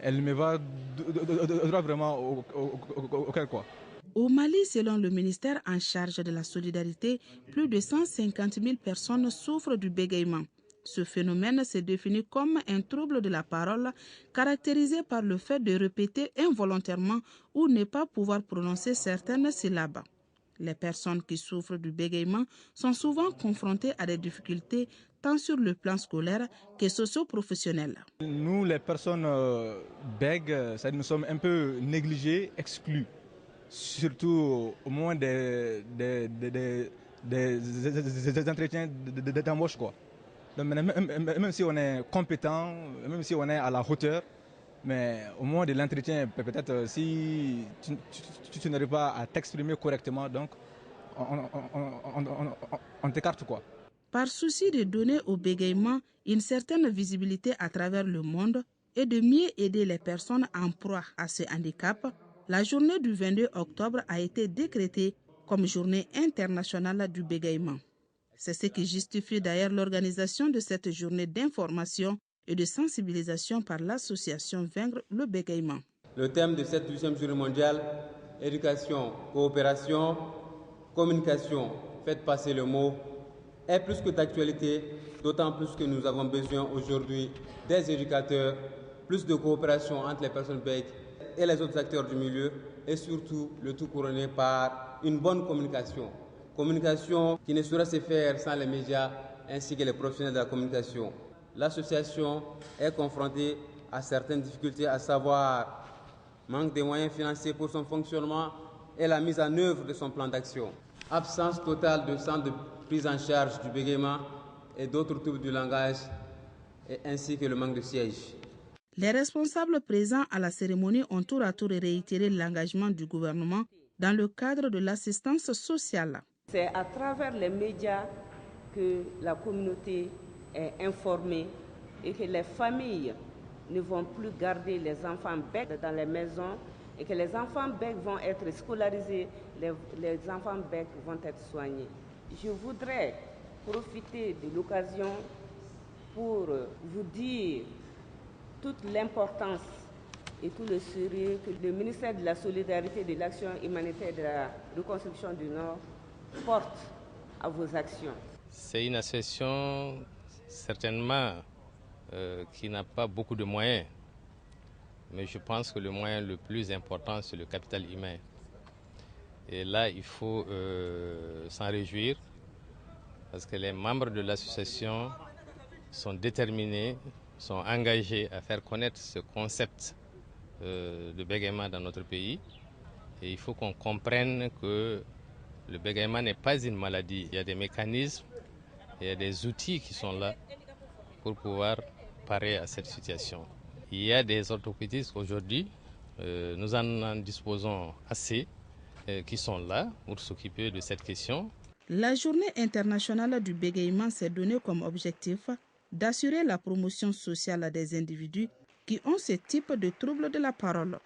elle me va droit vraiment au cœur, quoi. Au Mali, selon le ministère en charge de la solidarité, plus de 150 000 personnes souffrent du bégaiement. Ce phénomène se définit comme un trouble de la parole caractérisé par le fait de répéter involontairement ou ne pas pouvoir prononcer certaines syllabes. Les personnes qui souffrent du bégaiement sont souvent confrontées à des difficultés tant sur le plan scolaire que socio-professionnel. Nous, les personnes bègues, nous sommes un peu négligés, exclus. Surtout au moins des entretiens d'embauche, quoi. Donc, même si on est compétent, même si on est à la hauteur, mais au moins de l'entretien, peut-être si tu n'arrives pas à t'exprimer correctement, donc on t'écarte, quoi. Par souci de donner au bégaiement une certaine visibilité à travers le monde et de mieux aider les personnes en proie à ce handicap, la journée du 22 octobre a été décrétée comme journée internationale du bégaiement. C'est ce qui justifie d'ailleurs l'organisation de cette journée d'information et de sensibilisation par l'association Vaincre le bégaiement. Le thème de cette 12e journée mondiale, éducation, coopération, communication, faites passer le mot, est plus que d'actualité, d'autant plus que nous avons besoin aujourd'hui des éducateurs, plus de coopération entre les personnes bègues et les autres acteurs du milieu, et surtout le tout couronné par une bonne communication. Communication qui ne saurait se faire sans les médias ainsi que les professionnels de la communication. L'association est confrontée à certaines difficultés, à savoir manque de moyens financiers pour son fonctionnement et la mise en œuvre de son plan d'action. Absence totale de centres de prise en charge du bégaiement et d'autres troubles du langage, ainsi que le manque de sièges. Les responsables présents à la cérémonie ont tour à tour réitéré l'engagement du gouvernement dans le cadre de l'assistance sociale. C'est à travers les médias que la communauté est informée et que les familles ne vont plus garder les enfants bègues dans les maisons et que les enfants bègues vont être scolarisés, les enfants bègues vont être soignés. Je voudrais profiter de l'occasion pour vous dire toute l'importance et tout le sérieux que le ministère de la Solidarité, de l'Action humanitaire et de la reconstruction du Nord porte à vos actions. C'est une association certainement qui n'a pas beaucoup de moyens, mais je pense que le moyen le plus important, c'est le capital humain. Et là, il faut s'en réjouir parce que les membres de l'association sont déterminés, sont engagés à faire connaître ce concept de bégaiement dans notre pays. Et il faut qu'on comprenne que le bégaiement n'est pas une maladie. Il y a des mécanismes, il y a des outils qui sont là pour pouvoir parer à cette situation. Il y a des orthopédistes aujourd'hui, nous en disposons assez, qui sont là pour s'occuper de cette question. La journée internationale du bégaiement s'est donnée comme objectif d'assurer la promotion sociale des individus qui ont ce type de troubles de la parole.